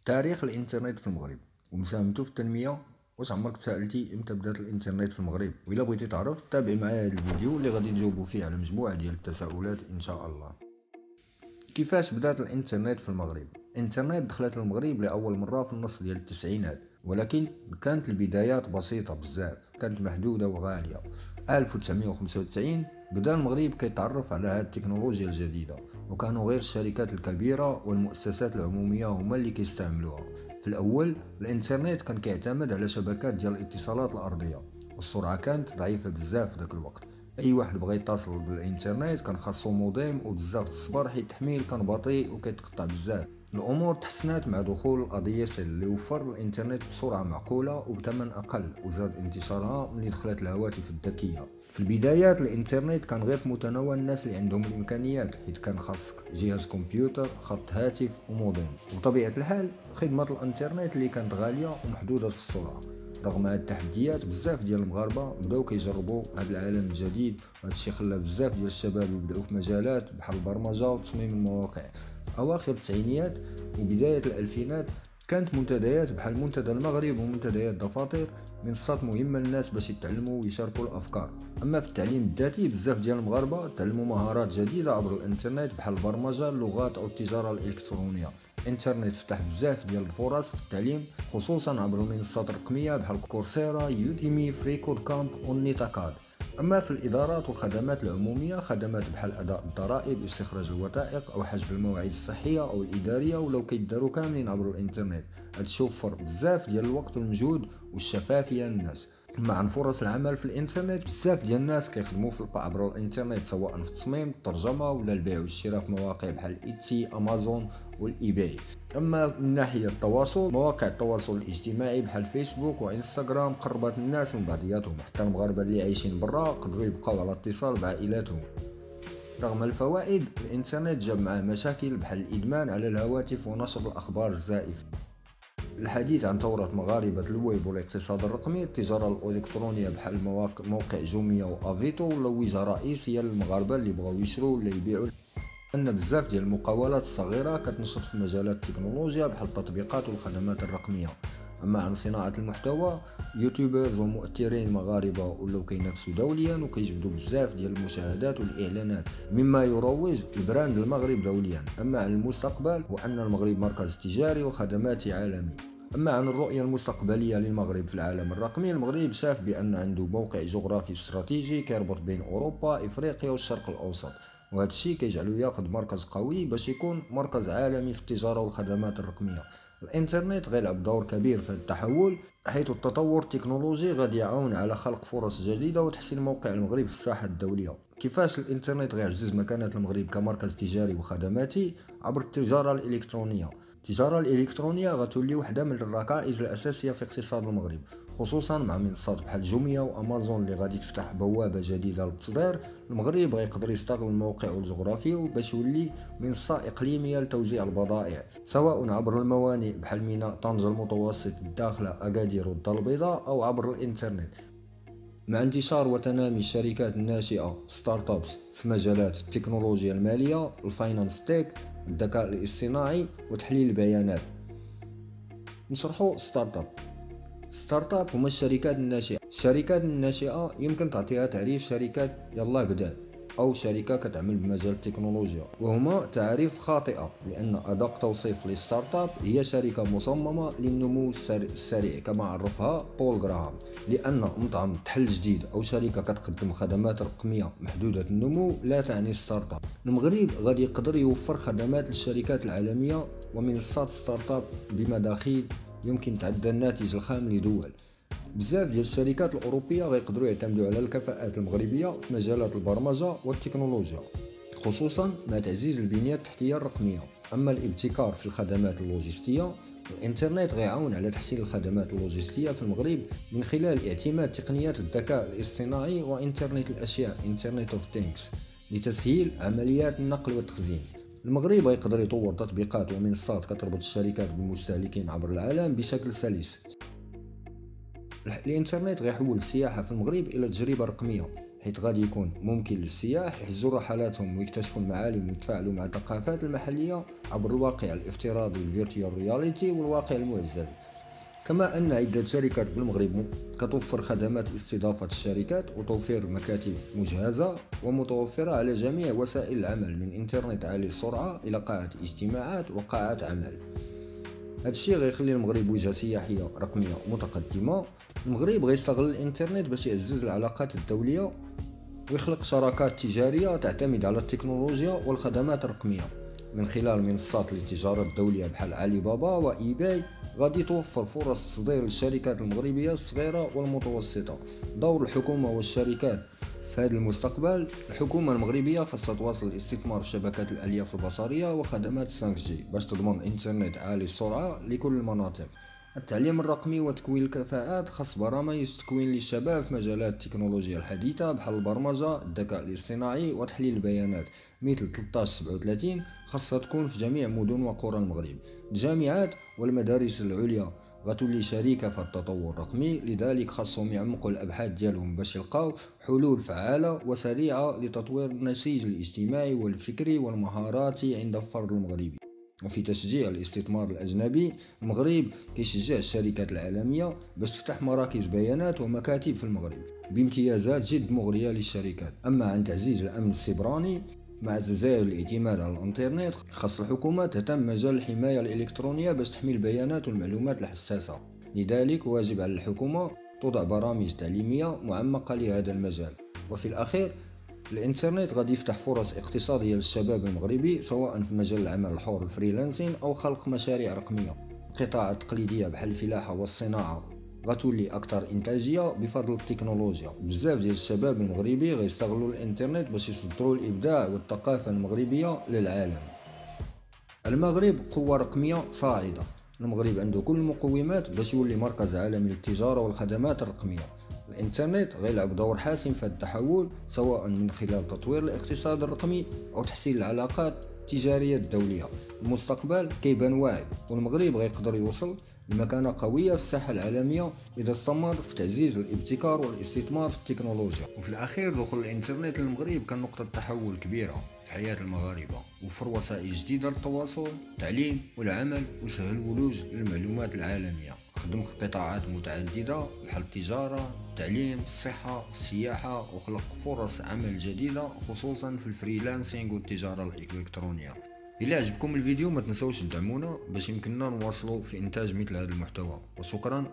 تاريخ الانترنت في المغرب ومساهمته في التنميه. واش عمرك تساءلتي امتى بدات الانترنت في المغرب؟ وإلا بغيتي تعرف تابع معايا هذا الفيديو اللي غادي نجاوبوا فيه على مجموعه ديال التساؤلات ان شاء الله. كيفاش بدات الانترنت في المغرب؟ الانترنت دخلت المغرب لاول مره في النص ديال التسعينات، ولكن كانت البدايات بسيطه بزاف، كانت محدوده وغاليه. 1995 بدا المغرب كيتعرف على هذه التكنولوجيا الجديده، وكانوا غير الشركات الكبيره والمؤسسات العموميه هما اللي كيستعملوها. في الاول الانترنت كان كيعتمد على شبكات ديال الاتصالات الارضيه، والسرعه كانت ضعيفه بزاف في ذاك الوقت. اي واحد بغى يتصل بالانترنت كان خاصو موديم وبزاف الصبر، حيت التحميل كان بطيء وكيتقطع بزاف. الامور تحسنات مع دخول الاي اس ال اللي وفر الانترنت بسرعه معقوله وبثمن اقل، وزاد انتشارها ملي دخلت الهواتف الذكيه. في البدايات الانترنت كان غير في متناول الناس اللي عندهم الامكانيات، حيت كان خاصك جهاز كمبيوتر، خط هاتف وموديم. وبطبيعه الحال خدمه الانترنت اللي كانت غاليه ومحدوده في السرعه. رغم هاد التحديات بزاف ديال المغاربه بداو كيجربوا هاد العالم الجديد، وهذا الشيء خلى بزاف ديال الشباب يبداو في مجالات بحال البرمجه وتصميم المواقع. في اواخر التسعينيات وبدايه الالفينات كانت منتديات بحال منتدى المغرب ومنتديات دفاطر منصات مهمه للناس باش يتعلموا ويشاركوا الافكار. اما في التعليم الذاتي بزاف ديال المغاربه تعلموا مهارات جديده عبر الانترنت بحال البرمجه، اللغات او التجاره الالكترونيه. الانترنت فتح بزاف ديال الفرص في التعليم، خصوصا عبر المنصات الرقميه بحال كورسيرا، يوديمي، فريكود كامب والنيتاكاد. اما في الادارات والخدمات العموميه، خدمات بحال اداء الضرائب، استخراج الوثائق او حجز المواعيد الصحيه او الاداريه ولو كيداروا كاملين عبر الانترنت. هادشي وفر بزاف ديال الوقت والمجهود والشفافيه للناس. اما عن فرص العمل في الانترنت، بزاف ديال الناس كيخدموا عبر الانترنت، سواء في التصميم، الترجمه ولا البيع والشراء في مواقع بحال ايتسي، امازون والاي باي. اما من ناحيه التواصل، مواقع التواصل الاجتماعي بحال فيسبوك وانستغرام قربت الناس من بعضياتهم، حتى المغاربه اللي عايشين برا قدروا يبقاو على اتصال بعائلاتهم. رغم الفوائد، الانترنت جاب معاه مشاكل بحال الادمان على الهواتف ونشر الاخبار الزائفه. الحديث عن ثورة مغاربة الويب والاقتصاد الرقمي، التجارة الإلكترونية بحال موقع جوميا وافيتو ولاو وجهة رئيسية للمغاربة اللي بغاو يشرو ولا يبيعوا. أن بزاف ديال المقاولات الصغيرة كتنشط في مجالات التكنولوجيا بحال التطبيقات والخدمات الرقمية. أما عن صناعة المحتوى، يوتيوبرز ومؤثرين مغاربة ولاو كينافسوا دوليا وكيجبدوا بزاف ديال المشاهدات والإعلانات، مما يروج البراند المغرب دوليا. أما عن المستقبل، هو أن المغرب مركز تجاري وخدماتي عالمي. أما عن الرؤية المستقبلية للمغرب في العالم الرقمي، المغرب شاف بأن عنده موقع جغرافي استراتيجي كيربط بين أوروبا، إفريقيا والشرق الأوسط، وهذا الشيء كيجعلو ياخذ مركز قوي باش يكون مركز عالمي في التجارة والخدمات الرقمية. الانترنت غيلعب دور كبير في التحول، حيث التطور التكنولوجي غادي يعاون على خلق فرص جديدة وتحسين موقع المغرب في الساحة الدولية. كيفاش الانترنت غيعزز مكانة المغرب كمركز تجاري وخدماتي؟ عبر التجارة الإلكترونية. التجارة الإلكترونية غتولي واحدة من الركائز الأساسية في اقتصاد المغرب، خصوصا مع منصات بحال جوميا وأمازون اللي غادي تفتح بوابة جديدة للتصدير. المغرب غيقدر يستغل موقعه الجغرافي باش يولي منصة إقليمية لتوزيع البضائع، سواء عبر الموانئ بحال ميناء طنجة المتوسط، الداخلة، أكادير والدار البيضاء، أو عبر الإنترنت. مع انتشار وتنامي الشركات الناشئة ستارت ابس في مجالات التكنولوجيا المالية، الفاينانس تيك، الذكاء الاصطناعي وتحليل البيانات. نشرحوا ستارت اب هما الشركات الناشئة يمكن تعطيها تعريف شركات يلا بدات، او شركة كتعمل بمجال التكنولوجيا، وهما تعريف خاطئة، لان ادق توصيف للستارت اب هي شركة مصممة للنمو السريع كما عرفها بول غراهام. لان مطعم تحل جديد او شركة كتقدم خدمات رقمية محدودة النمو لا تعني ستارت اب. المغرب غادي يقدر يوفر خدمات للشركات العالمية ومنصات ستارت اب بمداخيل يمكن تعدى الناتج الخام لدول. بزاف ديال الشركات الأوروبية غيقدروا يعتمدوا على الكفاءات المغربية في مجالات البرمجة والتكنولوجيا، خصوصا مع تعزيز البنية التحتية الرقمية. أما الابتكار في الخدمات اللوجستية، الانترنت غيعاون على تحسين الخدمات اللوجستية في المغرب من خلال اعتماد تقنيات الذكاء الاصطناعي وانترنت الأشياء Internet of Things لتسهيل عمليات النقل والتخزين. المغرب يقدر يطور تطبيقات ومنصات كتربط الشركات بالمستهلكين عبر العالم بشكل سلس. الانترنت غيحول السياحة في المغرب إلى تجربة رقمية، حيث غادي يكون ممكن للسياح يحجزوا رحلاتهم ويكتشفوا المعالم ويتفاعلوا مع الثقافات المحلية عبر الواقع الافتراضي الفيرتوال رياليتي والواقع المعزز. كما أن عدة شركات بالمغرب كتوفر خدمات استضافة الشركات وتوفير مكاتب مجهزة ومتوفرة على جميع وسائل العمل من إنترنت عالي السرعة إلى قاعة اجتماعات وقاعات عمل. هذا الشيء غيخلي المغرب وجهة سياحية رقمية متقدمة. المغرب غيستغل الإنترنت باش يعزز العلاقات الدولية ويخلق شراكات تجارية تعتمد على التكنولوجيا والخدمات الرقمية من خلال منصات للتجارة الدولية بحال علي بابا وإي باي. غادي توفر فرص تصدير للشركات المغربية الصغيرة والمتوسطة. دور الحكومة والشركات في هذا المستقبل: الحكومة المغربية خاصها تواصل الاستثمار في شبكات الألياف البصرية وخدمات 5G باش تضمن إنترنت عالي السرعة لكل المناطق. التعليم الرقمي وتكوين الكفاءات: خاص برامج تكوين للشباب في مجالات التكنولوجيا الحديثة بحال البرمجة، الذكاء الاصطناعي وتحليل البيانات مثل 1337 خاصها تكون في جميع مدن وقرى المغرب. الجامعات والمدارس العليا غتولي شريكة في التطور الرقمي، لذلك خاصهم يعمقوا الأبحاث ديالهم باش يلقاو حلول فعالة وسريعة لتطوير النسيج الاجتماعي والفكري والمهارات عند الفرد المغربي. وفي تشجيع الاستثمار الأجنبي: المغرب كيشجع الشركات العالمية باش تفتح مراكز بيانات ومكاتب في المغرب بامتيازات جد مغرية للشركات. أما عن تعزيز الأمن السيبراني مع تزايد الاعتماد على الانترنت، خاص الحكومة تهتم مجال الحماية الإلكترونية باش تحمي البيانات والمعلومات الحساسة. لذلك واجب على الحكومة توضع برامج تعليمية معمقة لهذا المجال. وفي الأخير، الانترنت غادي يفتح فرص اقتصادية للشباب المغربي سواء في مجال العمل الحر الفريلانسين أو خلق مشاريع رقمية. القطاعات التقليدية بحال الفلاحة والصناعة غتولي أكثر إنتاجية بفضل التكنولوجيا. بزاف ديال الشباب المغربي غيستغلوا الانترنت باش يصدروا الإبداع والثقافة المغربية للعالم. المغرب قوة رقمية صاعدة. المغرب عنده كل المقومات باش يولي مركز عالمي للتجارة والخدمات الرقمية. الانترنت غيلعب دور حاسم في هذا التحول سواء من خلال تطوير الاقتصاد الرقمي أو تحسين العلاقات التجارية الدولية. المستقبل كيبان واعد، والمغرب غيقدر يوصل لمكانة قوية في الساحة العالمية إذا استمر في تعزيز الابتكار والاستثمار في التكنولوجيا. وفي الأخير، دخول الإنترنت للمغرب كان نقطة تحول كبيرة في حياة المغاربة، وفر وسائل جديدة للتواصل، التعليم والعمل، وسهل الولوج للمعلومات العالمية. خدم في قطاعات متعددة بحال التجارة، التعليم، الصحة، السياحة، وخلق فرص عمل جديدة خصوصا في الفريلانسينغ والتجارة الإلكترونية. إلا عجبكم الفيديو ما تنسوش تدعمونا باش يمكننا نواصلوا في إنتاج مثل هذا المحتوى، وشكرا.